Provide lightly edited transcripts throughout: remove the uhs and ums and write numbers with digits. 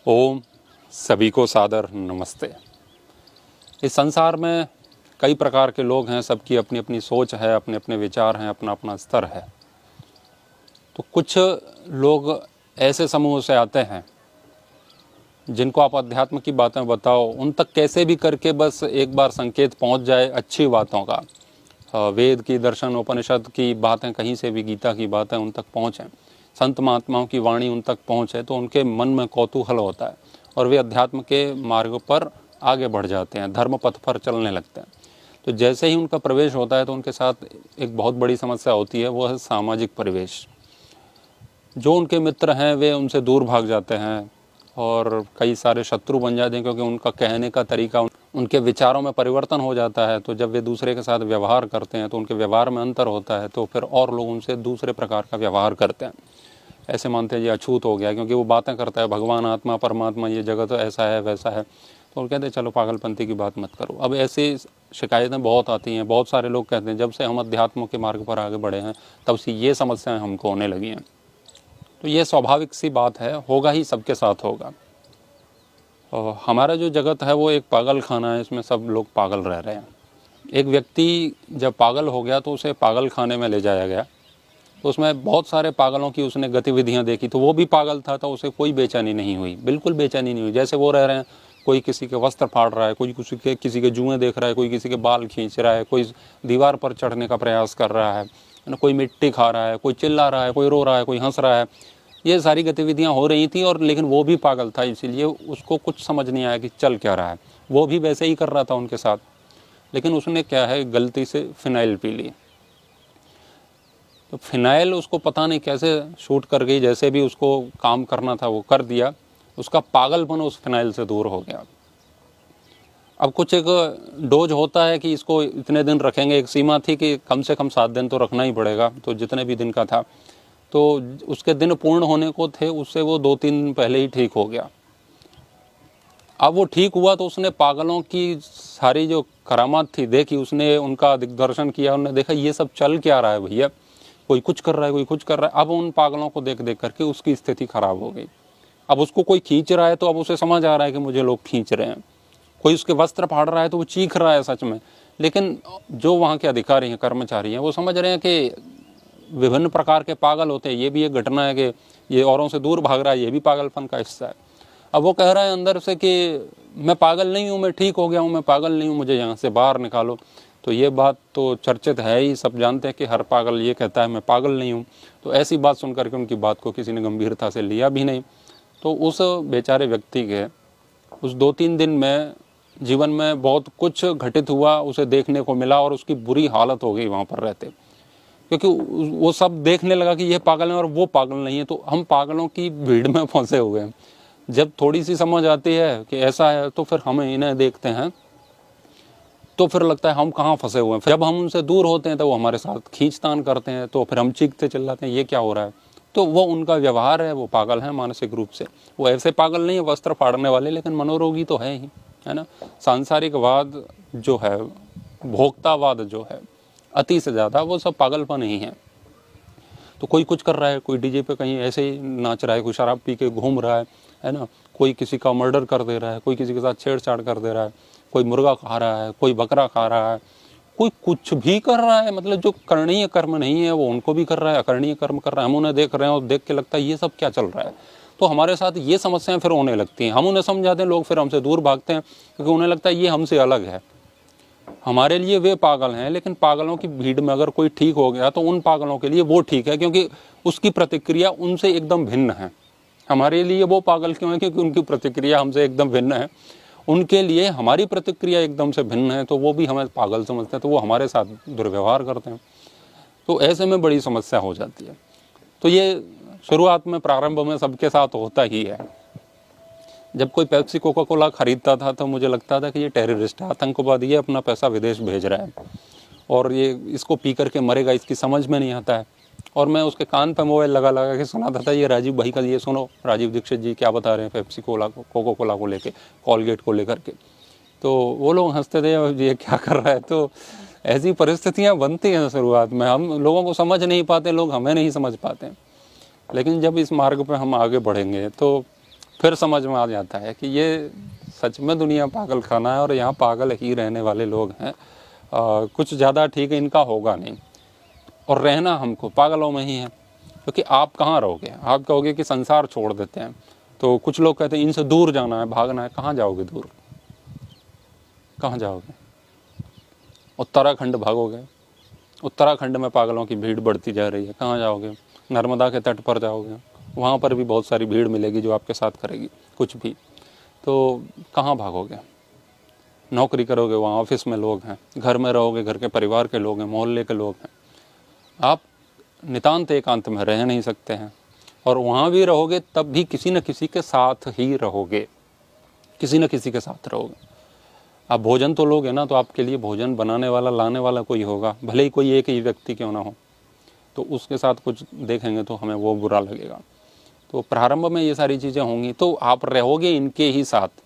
ओम सभी को सादर नमस्ते। इस संसार में कई प्रकार के लोग हैं, सबकी अपनी अपनी सोच है, अपने अपने विचार हैं, अपना अपना स्तर है। तो कुछ लोग ऐसे समूह से आते हैं जिनको आप अध्यात्म की बातें बताओ, उन तक कैसे भी करके बस एक बार संकेत पहुंच जाए अच्छी बातों का। वेद की, दर्शन, उपनिषद की बातें, कहीं से भी गीता की बातें उन तक पहुँचें, संत महात्माओं की वाणी उन तक पहुँचे, तो उनके मन में कौतूहल होता है और वे अध्यात्म के मार्ग पर आगे बढ़ जाते हैं, धर्म पथ पर चलने लगते हैं। तो जैसे ही उनका प्रवेश होता है तो उनके साथ एक बहुत बड़ी समस्या होती है, वो है सामाजिक परिवेश। जो उनके मित्र हैं वे उनसे दूर भाग जाते हैं और कई सारे शत्रु बन जाते हैं, क्योंकि उनका कहने का तरीका, उनके विचारों में परिवर्तन हो जाता है। तो जब वे दूसरे के साथ व्यवहार करते हैं तो उनके व्यवहार में अंतर होता है, तो फिर और लोग उनसे दूसरे प्रकार का व्यवहार करते हैं। ऐसे मानते हैं ये अछूत हो गया, क्योंकि वो बातें करता है भगवान, आत्मा, परमात्मा, ये जगत ऐसा है वैसा है। तो वो कहते हैं चलो पागलपंथी की बात मत करो। अब ऐसी शिकायतें बहुत आती हैं। बहुत सारे लोग कहते हैं जब से हम अध्यात्म के मार्ग पर आगे बढ़े हैं तब से ये समस्याएं हमको होने लगी हैं। तो ये स्वाभाविक सी बात है, होगा ही, सबके साथ होगा। और हमारा जो जगत है वो एक पागल खाना है, इसमें सब लोग पागल रह रहे हैं। एक व्यक्ति जब पागल हो गया तो उसे पागल खाने में ले जाया गया, तो उसमें बहुत सारे पागलों की उसने गतिविधियां देखी, तो वो भी पागल था, तो उसे कोई बेचैनी नहीं हुई, बिल्कुल बेचैनी नहीं हुई। जैसे वो रह रहे हैं, कोई किसी के वस्त्र फाड़ रहा है, कोई किसी के जुएं देख रहा है, कोई किसी के बाल खींच रहा है, कोई दीवार पर चढ़ने का प्रयास कर रहा है ना, कोई मिट्टी खा रहा है, कोई चिल्ला रहा है, कोई रो रहा है, कोई हंस रहा है। ये सारी गतिविधियां हो रही थी, और लेकिन वो भी पागल था, इसीलिए उसको कुछ समझ नहीं आया कि चल क्या रहा है। वो भी वैसे ही कर रहा था उनके साथ, लेकिन उसने क्या है, गलती से फिनाइल पी ली। तो फिनाइल उसको पता नहीं कैसे शूट कर गई, जैसे भी उसको काम करना था वो कर दिया, उसका पागलपन उस फिनाइल से दूर हो गया। अब कुछ एक डोज होता है कि इसको इतने दिन रखेंगे, एक सीमा थी कि कम से कम 7 दिन तो रखना ही पड़ेगा, तो जितने भी दिन का था, तो उसके दिन पूर्ण होने को थे, उससे वो 2-3 दिन पहले ही ठीक हो गया। अब वो ठीक हुआ तो उसने पागलों की सारी जो करामात थी देखी, उसने उनका दिग्दर्शन किया, उन्होंने देखा ये सब चल क्या रहा है भैया, कोई कुछ कर रहा है, कोई कुछ कर रहा है। अब उन पागलों को देख देख करके उसकी स्थिति खराब हो गई। अब उसको कोई खींच रहा है तो अब उसे समझ आ रहा है कि मुझे लोग खींच रहे हैं। कोई उसके वस्त्र फाड़ रहा है तो वो चीख रहा है सच में, लेकिन जो वहाँ के अधिकारी हैं, कर्मचारी हैं, वो समझ रहे हैं कि विभिन्न प्रकार के पागल होते हैं। ये भी एक घटना है कि ये औरों से दूर भाग रहा है, ये भी पागलपन का हिस्सा है। अब वो कह रहा है अंदर से कि मैं पागल नहीं हूँ, मैं ठीक हो गया हूँ, मैं पागल नहीं हूँ, मुझे यहाँ से बाहर निकालो। तो ये बात तो चर्चित है ही, सब जानते हैं कि हर पागल ये कहता है मैं पागल नहीं हूँ। तो ऐसी बात सुन करके उनकी बात को किसी ने गंभीरता से लिया भी नहीं। तो उस बेचारे व्यक्ति के उस 2-3 दिन में जीवन में बहुत कुछ घटित हुआ, उसे देखने को मिला, और उसकी बुरी हालत हो गई वहाँ पर रहते, क्योंकि वो सब देखने लगा कि ये पागल है और वो पागल नहीं है। तो हम पागलों की भीड़ में फंसे हुए हैं। जब थोड़ी सी समझ आती है कि ऐसा है तो फिर हम इन्हें देखते हैं, तो फिर लगता है हम कहाँ फंसे हुए हैं। जब हम उनसे दूर होते हैं तो वो हमारे साथ खींचतान करते हैं, तो फिर हम चीखते चिल्लाते हैं ये क्या हो रहा है। तो वो उनका व्यवहार है, वो पागल है मानसिक रूप से। वो ऐसे पागल नहीं है वस्त्र फाड़ने वाले, लेकिन मनोरोगी तो है ही, है ना। सांसारिकवाद जो है, भोक्तावाद जो है, अति से ज़्यादा, वो सब पागलपन ही है। तो कोई कुछ कर रहा है, कोई डीजे पे कहीं ऐसे ही नाच रहा है, कोई शराब पी के घूम रहा है ना, कोई किसी का मर्डर कर दे रहा है, कोई किसी के साथ छेड़छाड़ कर दे रहा है, कोई मुर्गा खा रहा है, कोई बकरा खा रहा है, कोई कुछ भी कर रहा है। मतलब जो करणीय कर्म नहीं है वो उनको भी कर रहा है, अकरणीय कर्म कर रहा है। हम उन्हें देख रहे हैं और देख के लगता है ये सब क्या चल रहा है। तो हमारे साथ ये समस्याएं फिर होने लगती हैं। हम उन्हें समझाते हैं, लोग फिर हमसे दूर भागते हैं, क्योंकि उन्हें लगता है ये हमसे अलग है। हमारे लिए वे पागल हैं, लेकिन पागलों की भीड़ में अगर कोई ठीक हो गया तो उन पागलों के लिए वो ठीक है, क्योंकि उसकी प्रतिक्रिया उनसे एकदम भिन्न है। हमारे लिए वो पागल क्यों है? क्योंकि उनकी प्रतिक्रिया हमसे एकदम भिन्न है। उनके लिए हमारी प्रतिक्रिया एकदम से भिन्न है, तो वो भी हमें पागल समझते हैं, तो वो हमारे साथ दुर्व्यवहार करते हैं। तो ऐसे में बड़ी समस्या हो जाती है। तो ये शुरुआत में, प्रारंभ में सबके साथ होता ही है। जब कोई पेप्सी कोका कोला खरीदता था तो मुझे लगता था कि ये टेररिस्ट है, आतंकवादी है, अपना पैसा विदेश भेज रहा है और ये इसको पी करके मरेगा, इसकी समझ में नहीं आता है। और मैं उसके कान पे मोबाइल लगा लगा के सुनाता था, ये राजीव भाई का ये सुनो, राजीव दीक्षित जी क्या बता रहे हैं पेप्सी कोला को, कोका कोला को लेके, कॉलगेट को लेकर के। तो वो लोग हंसते थे, ये क्या कर रहा है। तो ऐसी परिस्थितियाँ बनती हैं शुरुआत में, हम लोगों को समझ नहीं पाते, लोग हमें नहीं समझ पाते। लेकिन जब इस मार्ग पर हम आगे बढ़ेंगे तो फिर समझ में आ जाता है कि ये सच में दुनिया पागल खाना है और यहाँ पागल ही रहने वाले लोग हैं। कुछ ज़्यादा ठीक इनका होगा नहीं, और रहना हमको पागलों में ही है। क्योंकि आप कहाँ रहोगे? आप कहोगे कि संसार छोड़ देते हैं, तो कुछ लोग कहते हैं इनसे दूर जाना है, भागना है। कहाँ जाओगे दूर? कहाँ जाओगे? उत्तराखंड भागोगे? उत्तराखंड में पागलों की भीड़ बढ़ती जा रही है, कहाँ जाओगे? नर्मदा के तट पर जाओगे, वहाँ पर भी बहुत सारी भीड़ मिलेगी जो आपके साथ करेगी कुछ भी। तो कहाँ भागोगे? नौकरी करोगे, वहाँ ऑफिस में लोग हैं, घर में रहोगे, घर के परिवार के लोग हैं, मोहल्ले के लोग हैं। आप नितांत एकांत में रह नहीं सकते हैं, और वहाँ भी रहोगे तब भी किसी न किसी के साथ ही रहोगे, किसी न किसी के साथ रहोगे। आप भोजन तो लोगे ना, तो आपके लिए भोजन बनाने वाला, लाने वाला कोई होगा, भले ही कोई एक ही व्यक्ति क्यों ना हो, तो उसके साथ कुछ देखेंगे तो हमें वो बुरा लगेगा। तो प्रारंभ में ये सारी चीज़ें होंगी, तो आप रहोगे इनके ही साथ।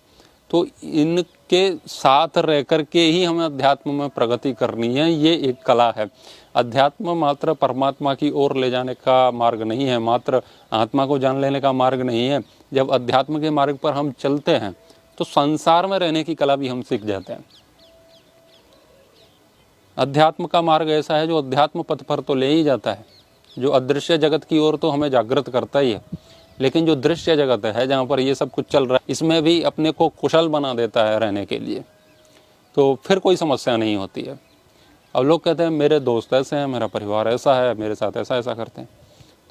तो इनके साथ रह कर के ही हमें अध्यात्म में प्रगति करनी है। ये एक कला है। अध्यात्म मात्र परमात्मा की ओर ले जाने का मार्ग नहीं है, मात्र आत्मा को जान लेने का मार्ग नहीं है। जब अध्यात्म के मार्ग पर हम चलते हैं तो संसार में रहने की कला भी हम सीख जाते हैं। अध्यात्म का मार्ग ऐसा है जो अध्यात्म पथ पर तो ले ही जाता है, जो अदृश्य जगत की ओर तो हमें जागृत करता ही है, लेकिन जो दृश्य जगत है जहाँ पर ये सब कुछ चल रहा है, इसमें भी अपने को कुशल बना देता है रहने के लिए। तो फिर कोई समस्या नहीं होती है। अब लोग कहते हैं मेरे दोस्त ऐसे हैं, मेरा परिवार ऐसा है, मेरे साथ ऐसा ऐसा करते हैं।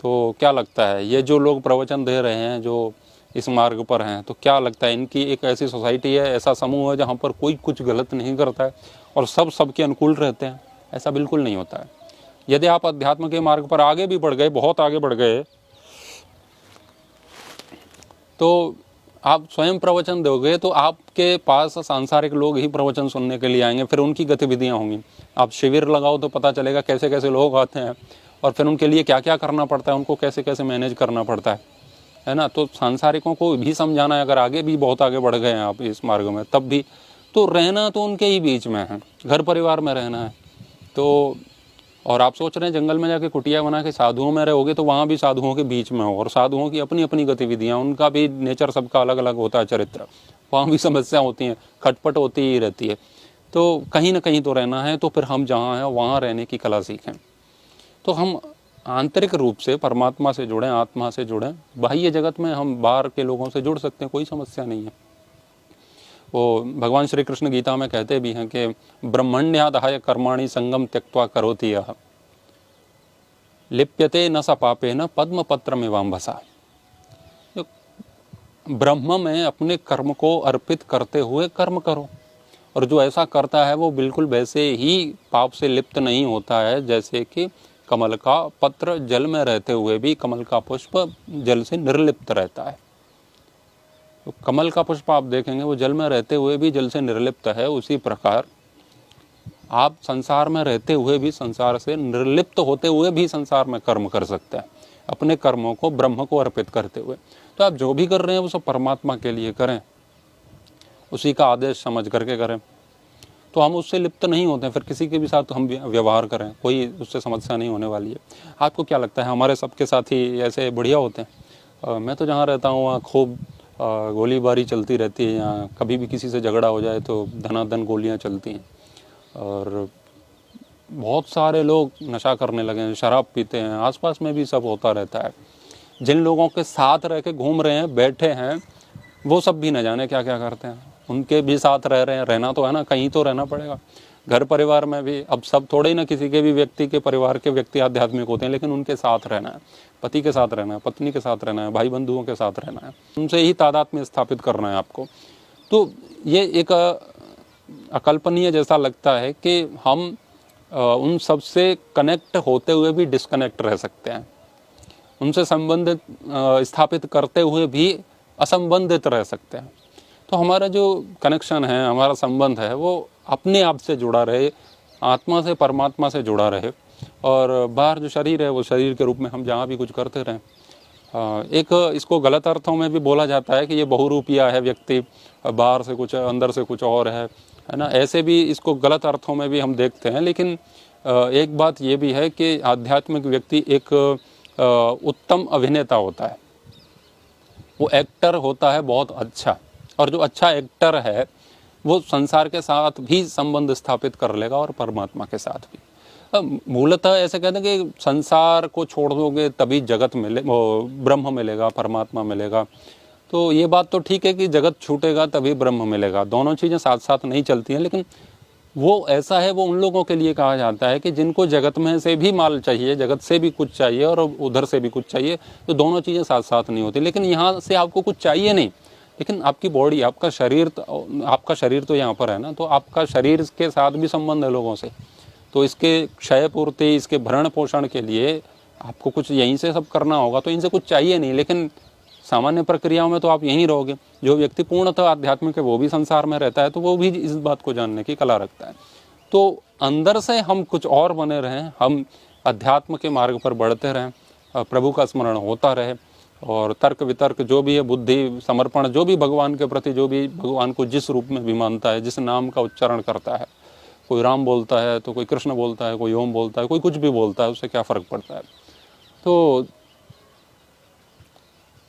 तो क्या लगता है ये जो लोग प्रवचन दे रहे हैं, जो इस मार्ग पर हैं, तो क्या लगता है इनकी एक ऐसी सोसाइटी है, ऐसा समूह है जहाँ पर कोई कुछ गलत नहीं करता है और सब सबके अनुकूल रहते हैं? ऐसा बिल्कुल नहीं होता है। यदि आप अध्यात्म के मार्ग पर आगे भी बढ़ गए, बहुत आगे बढ़ गए, तो आप स्वयं प्रवचन दोगे तो आपके पास सांसारिक लोग ही प्रवचन सुनने के लिए आएंगे, फिर उनकी गतिविधियां होंगी। आप शिविर लगाओ तो पता चलेगा कैसे कैसे लोग आते हैं और फिर उनके लिए क्या क्या करना पड़ता है, उनको कैसे कैसे मैनेज करना पड़ता है ना। तो सांसारिकों को भी समझाना है। अगर आगे भी बहुत आगे बढ़ गए हैं आप इस मार्ग में, तब भी तो रहना तो उनके ही बीच में है, घर परिवार में रहना है। तो और आप सोच रहे हैं जंगल में जाके कुटिया बना के साधुओं में रहोगे, तो वहाँ भी साधुओं के बीच में हो, और साधुओं की अपनी अपनी गतिविधियाँ, उनका भी नेचर सबका अलग अलग होता है, चरित्र, वहाँ भी समस्या होती हैं, खटपट होती ही रहती है। तो कहीं ना कहीं तो रहना है। तो फिर हम जहाँ हैं वहाँ रहने की कला सीखें, तो हम आंतरिक रूप से परमात्मा से जुड़ें, आत्मा से जुड़ें। बाह्य जगत में हम बाहर के लोगों से जुड़ सकते हैं, कोई समस्या नहीं है। वो भगवान श्री कृष्ण गीता में कहते भी हैं कि ब्रह्मण्यादाय कर्माणि संगम त्यक्त्वा करोति यः लिप्यते न स पापेन पद्म पत्रमिवाम्भसा। ब्रह्म में अपने कर्म को अर्पित करते हुए कर्म करो, और जो ऐसा करता है वो बिल्कुल वैसे ही पाप से लिप्त नहीं होता है जैसे कि कमल का पत्र जल में रहते हुए भी कमल का पुष्प जल से निर्लिप्त रहता है। तो कमल का पुष्प आप देखेंगे वो जल में रहते हुए भी जल से निर्लिप्त है। उसी प्रकार आप संसार में रहते हुए भी, संसार से निर्लिप्त होते हुए भी संसार में कर्म कर सकते हैं, अपने कर्मों को ब्रह्म को अर्पित करते हुए। तो आप जो भी कर रहे हैं वो सब परमात्मा के लिए करें, उसी का आदेश समझ करके करें, तो हम उससे लिप्त नहीं होते हैं। फिर किसी के भी साथ हम व्यवहार करें, कोई उससे समस्या नहीं होने वाली है। आपको क्या लगता है हमारे सबके साथी ऐसे बढ़िया होते हैं? मैं तो जहाँ रहता हूँ वहाँ खूब गोलीबारी चलती रहती है। यहाँ कभी भी किसी से झगड़ा हो जाए तो धनाधन गोलियाँ चलती हैं, और बहुत सारे लोग नशा करने लगे हैं, शराब पीते हैं, आसपास में भी सब होता रहता है। जिन लोगों के साथ रह के घूम रहे हैं, बैठे हैं, वो सब भी न जाने क्या क्या करते हैं। उनके भी साथ रह रहे हैं, रहना तो है ना, कहीं तो रहना पड़ेगा। घर परिवार में भी अब सब थोड़े ही ना किसी के भी व्यक्ति के परिवार के व्यक्ति आध्यात्मिक होते हैं, लेकिन उनके साथ रहना है, पति के साथ रहना है, पत्नी के साथ रहना है, भाई बंधुओं के साथ रहना है, उनसे ही तादात्म्य स्थापित करना है आपको। तो ये एक अकल्पनीय जैसा लगता है कि हम उन सब से कनेक्ट होते हुए भी डिस्कनेक्ट रह सकते हैं, उनसे संबंधित स्थापित करते हुए भी असंबंधित रह सकते हैं। तो हमारा जो कनेक्शन है, हमारा संबंध है, वो अपने आप से जुड़ा रहे, आत्मा से, परमात्मा से जुड़ा रहे, और बाहर जो शरीर है वो शरीर के रूप में हम जहाँ भी कुछ करते रहें। एक इसको गलत अर्थों में भी बोला जाता है कि ये बहुरूपिया है व्यक्ति, बाहर से कुछ अंदर से कुछ और है ना। ऐसे भी इसको गलत अर्थों में भी हम देखते हैं। लेकिन एक बात ये भी है कि आध्यात्मिक व्यक्ति एक उत्तम अभिनेता होता है। वो एक्टर होता है बहुत अच्छा, और जो अच्छा एक्टर है वो संसार के साथ भी संबंध स्थापित कर लेगा और परमात्मा के साथ भी। मूलतः ऐसे कहते हैं कि संसार को छोड़ दोगे तभी जगत मिले, ब्रह्म मिलेगा, परमात्मा मिलेगा। तो ये बात तो ठीक है कि जगत छूटेगा तभी ब्रह्म मिलेगा, दोनों चीज़ें साथ साथ नहीं चलती हैं। लेकिन वो ऐसा है, वो उन लोगों के लिए कहा जाता है कि जिनको जगत में से भी माल चाहिए, जगत से भी कुछ चाहिए और उधर से भी कुछ चाहिए, तो दोनों चीज़ें साथ साथ नहीं होती। लेकिन यहाँ से आपको कुछ चाहिए नहीं, लेकिन आपकी बॉडी, आपका शरीर तो यहाँ पर है ना, तो आपका शरीर के साथ भी संबंध है लोगों से। तो इसके क्षय पूर्ति, इसके भरण पोषण के लिए आपको कुछ यहीं से सब करना होगा, तो इनसे कुछ चाहिए नहीं। लेकिन सामान्य प्रक्रियाओं में तो आप यहीं रहोगे। जो व्यक्ति पूर्णतः आध्यात्मिक है वो भी संसार में रहता है, तो वो भी इस बात को जानने की कला रखता है। तो अंदर से हम कुछ और बने रहें, हम अध्यात्म के मार्ग पर बढ़ते रहें, प्रभु का स्मरण होता रहे, और तर्क वितर्क जो भी है, बुद्धि समर्पण, जो भी भगवान के प्रति, जो भी भगवान को जिस रूप में भी मानता है, जिस नाम का उच्चारण करता है, कोई राम बोलता है तो कोई कृष्ण बोलता है, कोई ओम बोलता है, कोई कुछ भी बोलता है, उससे क्या फ़र्क पड़ता है। तो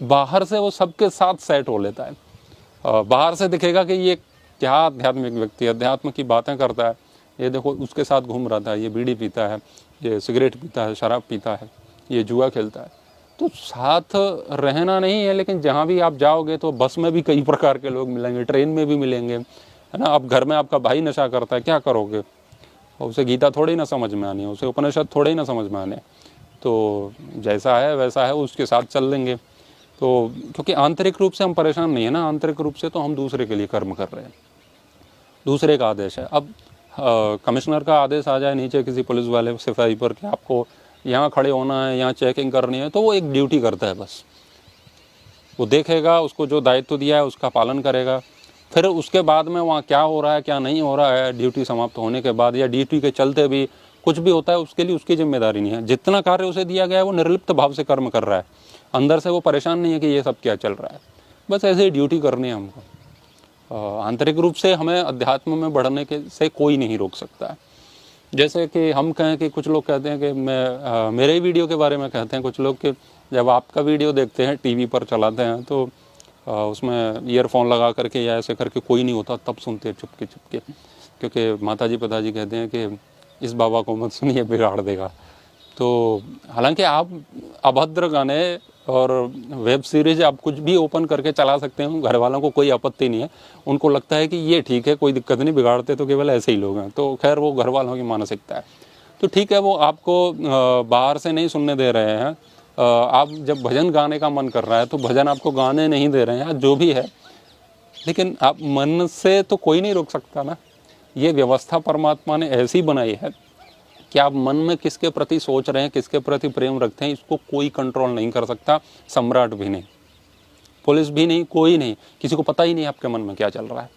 बाहर से वो सबके साथ सेट हो लेता है। बाहर से दिखेगा कि ये क्या आध्यात्मिक व्यक्ति, अध्यात्म की बातें करता है, ये देखो उसके साथ घूम रहा था, ये बीड़ी पीता है, ये सिगरेट पीता है, शराब पीता है, ये जुआ खेलता है। तो साथ रहना नहीं है, लेकिन जहाँ भी आप जाओगे तो बस में भी कई प्रकार के लोग मिलेंगे, ट्रेन में भी मिलेंगे, है ना। अब घर में आपका भाई नशा करता है, क्या करोगे? उसे गीता थोड़ी ना समझ में आनी है, उसे उपनिषद थोड़े ही ना समझ में आने। तो जैसा है वैसा है, उसके साथ चल लेंगे। तो क्योंकि आंतरिक रूप से हम परेशान नहीं है ना, आंतरिक रूप से तो हम दूसरे के लिए कर्म कर रहे हैं, दूसरे का आदेश है। अब कमिश्नर का आदेश आ जाए नीचे किसी पुलिस वाले सिपाही पर कि आपको यहाँ खड़े होना है, यहाँ चेकिंग करनी है, तो वो एक ड्यूटी करता है बस। वो देखेगा, उसको जो दायित्व दिया है उसका पालन करेगा। फिर उसके बाद में वहाँ क्या हो रहा है, क्या नहीं हो रहा है, ड्यूटी समाप्त होने के बाद या ड्यूटी के चलते भी कुछ भी होता है, उसके लिए उसकी जिम्मेदारी नहीं है। जितना कार्य उसे दिया गया है वो निर्लिप्त भाव से कर्म कर रहा है, अंदर से वो परेशान नहीं है कि ये सब क्या चल रहा है, बस ऐसे ही ड्यूटी करनी है हमको। आंतरिक रूप से हमें अध्यात्म में बढ़ने के से कोई नहीं रोक सकता है। जैसे कि हम कहें कि कुछ लोग कहते हैं कि मेरे ही वीडियो के बारे में कहते हैं कुछ लोग कि जब आपका वीडियो देखते हैं टीवी पर चलाते हैं तो उसमें ईयरफोन लगा करके या ऐसे करके कोई नहीं होता तब सुनते हैं चुपके चुपके, क्योंकि माताजी पिताजी कहते हैं कि इस बाबा को मत सुनिए, बिगाड़ देगा। तो हालांकि आप अभद्र गाने और वेब सीरीज आप कुछ भी ओपन करके चला सकते हैं, घर वालों को कोई आपत्ति नहीं है, उनको लगता है कि ये ठीक है, कोई दिक्कत नहीं, बिगाड़ते तो केवल ऐसे ही लोग हैं। तो खैर वो घर वालों की मानसिकता है, तो ठीक है, वो आपको बाहर से नहीं सुनने दे रहे हैं। आप जब भजन गाने का मन कर रहा है तो भजन आपको गाने नहीं दे रहे हैं, जो भी है, लेकिन आप मन से तो कोई नहीं रोक सकता ना। ये व्यवस्था परमात्मा ने ऐसी बनाई है कि आप मन में किसके प्रति सोच रहे हैं, किसके प्रति प्रेम रखते हैं, इसको कोई कंट्रोल नहीं कर सकता, सम्राट भी नहीं, पुलिस भी नहीं, कोई नहीं, किसी को पता ही नहीं आपके मन में क्या चल रहा है।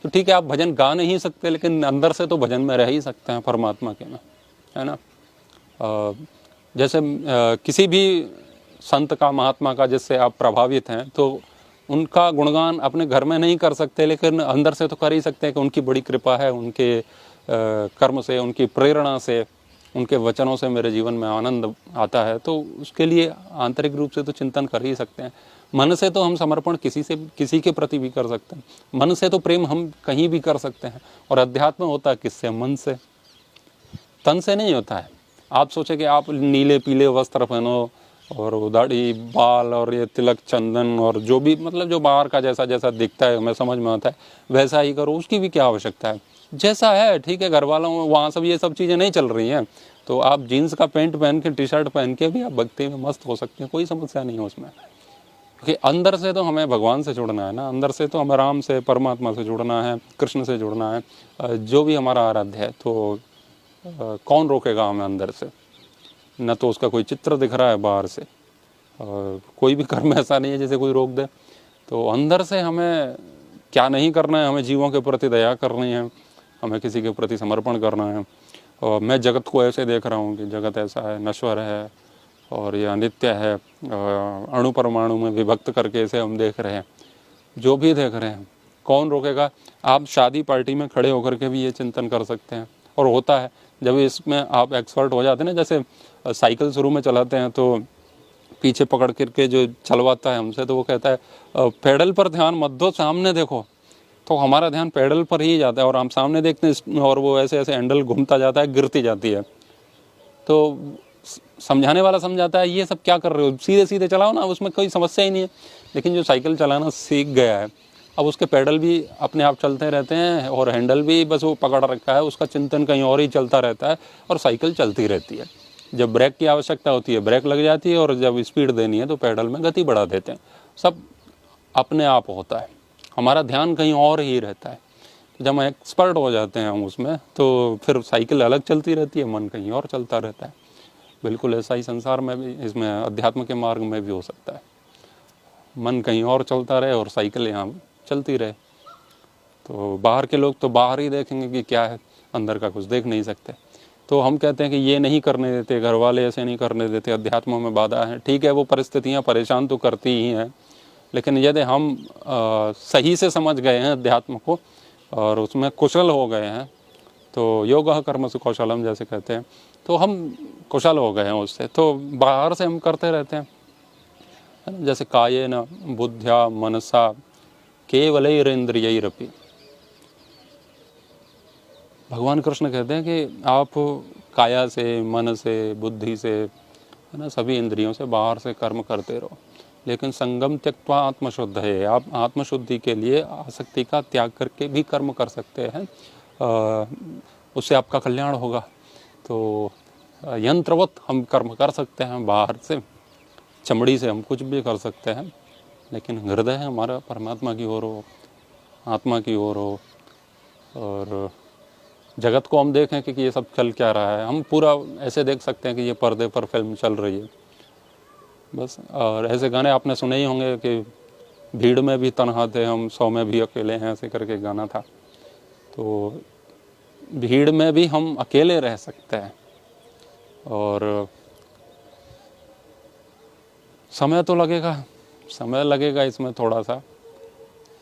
तो ठीक है, आप भजन गा नहीं सकते, लेकिन अंदर से तो भजन में रह ही सकते हैं परमात्मा के में, है ना। जैसे किसी भी संत का, महात्मा का जिससे आप प्रभावित हैं, तो उनका गुणगान अपने घर में नहीं कर सकते, लेकिन अंदर से तो कर ही सकते हैं कि उनकी बड़ी कृपा है, उनके कर्म से, उनकी प्रेरणा से, उनके वचनों से मेरे जीवन में आनंद आता है। तो उसके लिए आंतरिक रूप से तो चिंतन कर ही सकते हैं। मन से तो हम समर्पण किसी के प्रति भी कर सकते हैं, मन से तो प्रेम हम कहीं भी कर सकते हैं। और अध्यात्म होता है किससे? मन से, तन से नहीं होता है। आप सोचे कि आप नीले पीले वस्त्र पहनो और दाढ़ी बाल और ये तिलक चंदन और जो भी, मतलब जो बाहर का जैसा जैसा दिखता है हमें समझ में आता है वैसा ही करो, उसकी भी क्या आवश्यकता है। जैसा है ठीक है, घर वालों वहाँ सब ये सब चीज़ें नहीं चल रही हैं, तो आप जीन्स का पैंट पहन के, टी शर्ट पहन के भी आप भक्ति में मस्त हो सकते हैं, कोई समस्या नहीं है उसमें। क्योंकि अंदर से तो हमें भगवान से जुड़ना है ना, अंदर से तो हमें राम से, परमात्मा से जुड़ना है, कृष्ण से जुड़ना है, जो भी हमारा आराध्य है। तो कौन रोकेगा हमें अंदर से? न तो उसका कोई चित्र दिख रहा है बाहर से, कोई भी कर्म ऐसा नहीं है जैसे कोई रोक दे। तो अंदर से हमें क्या नहीं करना है, हमें जीवों के प्रति दया करनी है, हमें किसी के प्रति समर्पण करना है। और मैं जगत को ऐसे देख रहा हूँ कि जगत ऐसा है, नश्वर है और ये अनित्य है, अणु परमाणु में विभक्त करके इसे हम देख रहे हैं। जो भी देख रहे हैं, कौन रोकेगा? आप शादी पार्टी में खड़े होकर के भी ये चिंतन कर सकते हैं, और होता है जब इसमें आप एक्सपर्ट हो जाते हैं ना। जैसे साइकिल शुरू में चलाते हैं तो पीछे पकड़ करके जो चलवाता है हमसे, तो वो कहता है पेडल पर ध्यान मत दो, सामने देखो। तो हमारा ध्यान पेडल पर ही जाता है और हम सामने देखते हैं और वो ऐसे ऐसे हैंडल घूमता जाता है, गिरती जाती है। तो समझाने वाला समझाता है ये सब क्या कर रहे हो, सीधे सीधे चलाओ ना, उसमें कोई समस्या ही नहीं है। लेकिन जो साइकिल चलाना सीख गया है, अब उसके पेडल भी अपने आप चलते रहते हैं और हैंडल भी बस वो पकड़ रखा है, उसका चिंतन कहीं और ही चलता रहता है और साइकिल चलती रहती है। जब ब्रेक की आवश्यकता होती है ब्रेक लग जाती है और जब स्पीड देनी है तो पेडल में गति बढ़ा देते हैं। सब अपने आप होता है, हमारा ध्यान कहीं और ही रहता है। जब हम एक्सपर्ट हो जाते हैं हम उसमें, तो फिर साइकिल अलग चलती रहती है, मन कहीं और चलता रहता है। बिल्कुल ऐसा ही संसार में भी, इसमें अध्यात्म के मार्ग में भी हो सकता है। मन कहीं और चलता रहे और साइकिल यहाँ चलती रहे। तो बाहर के लोग तो बाहर ही देखेंगे कि क्या है, अंदर का कुछ देख नहीं सकते। तो हम कहते हैं कि ये नहीं करने देते, घर वाले ऐसे नहीं करने देते, अध्यात्म में बाधा है। ठीक है, वो परिस्थितियाँ परेशान तो करती ही हैं, लेकिन यदि हम सही से समझ गए हैं अध्यात्म को और उसमें कुशल हो गए हैं, तो योगः कर्मसु कौशलम जैसे कहते हैं, तो हम कुशल हो गए हैं उससे। तो बाहर से हम करते रहते हैं, जैसे कायेन बुद्ध्या मनसा केवलैरेन्द्रियैरपि। भगवान कृष्ण कहते हैं कि आप काया से, मन से, बुद्धि से, है ना, सभी इंद्रियों से बाहर से कर्म करते रहो, लेकिन संगम त्यक्त्वा आत्मशुद्ध है। आप आत्मशुद्धि के लिए आसक्ति का त्याग करके भी कर्म कर सकते हैं, उससे आपका कल्याण होगा। तो यंत्रवत हम कर्म कर सकते हैं, बाहर से चमड़ी से हम कुछ भी कर सकते हैं, लेकिन हृदय हमारा परमात्मा की ओर हो, आत्मा की ओर हो। और जगत को हम देखें कि ये सब चल क्या रहा है, हम पूरा ऐसे देख सकते हैं कि ये पर्दे पर फिल्म चल रही है बस। और ऐसे गाने आपने सुने ही होंगे कि भीड़ में भी तन्हा थे हम, 100 में भी अकेले हैं, ऐसे करके गाना था। तो भीड़ में भी हम अकेले रह सकते हैं और समय तो लगेगा, समय लगेगा इसमें थोड़ा सा।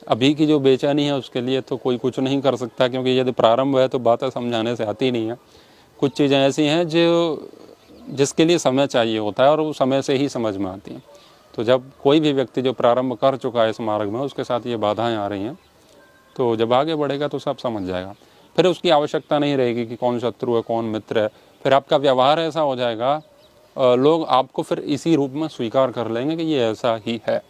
अभी की जो बेचैनी है उसके लिए तो कोई कुछ नहीं कर सकता, क्योंकि यदि प्रारंभ है तो बातें समझाने से आती नहीं है। कुछ चीज़ें ऐसी हैं जो जिसके लिए समय चाहिए होता है और वो समय से ही समझ में आती हैं। तो जब कोई भी व्यक्ति जो प्रारंभ कर चुका है इस मार्ग में, उसके साथ ये बाधाएं आ रही हैं, तो जब आगे बढ़ेगा तो सब समझ जाएगा। फिर उसकी आवश्यकता नहीं रहेगी कि कौन शत्रु है कौन मित्र है। फिर आपका व्यवहार ऐसा हो जाएगा, लोग आपको फिर इसी रूप में स्वीकार कर लेंगे कि ये ऐसा ही है।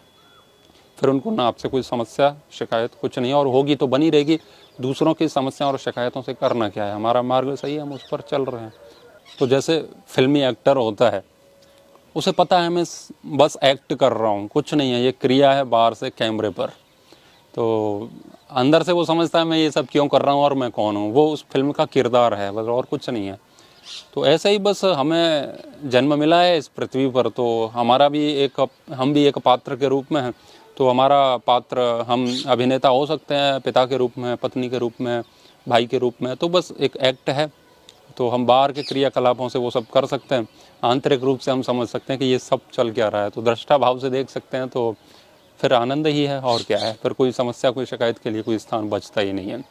फिर उनको ना आपसे कोई समस्या शिकायत कुछ नहीं है, और होगी तो बनी रहेगी। दूसरों की समस्या और शिकायतों से करना क्या है, हमारा मार्ग सही है, हम उस पर चल रहे हैं। तो जैसे फिल्मी एक्टर होता है, उसे पता है मैं बस एक्ट कर रहा हूँ, कुछ नहीं है, ये क्रिया है बाहर से कैमरे पर। तो अंदर से वो समझता है मैं ये सब क्यों कर रहा हूँ और मैं कौन हूँ, वो उस फिल्म का किरदार है बस, और कुछ नहीं है। तो ऐसे ही बस हमें जन्म मिला है इस पृथ्वी पर, तो हमारा भी हम भी एक पात्र के रूप में हैं। तो हमारा पात्र, हम अभिनेता हो सकते हैं पिता के रूप में, पत्नी के रूप में, भाई के रूप में, तो बस एक एक्ट है। तो हम बाहर के क्रियाकलापों से वो सब कर सकते हैं, आंतरिक रूप से हम समझ सकते हैं कि ये सब चल क्या रहा है। तो दृष्टा भाव से देख सकते हैं, तो फिर आनंद ही है और क्या है। फिर कोई समस्या कोई शिकायत के लिए कोई स्थान बचता ही नहीं है।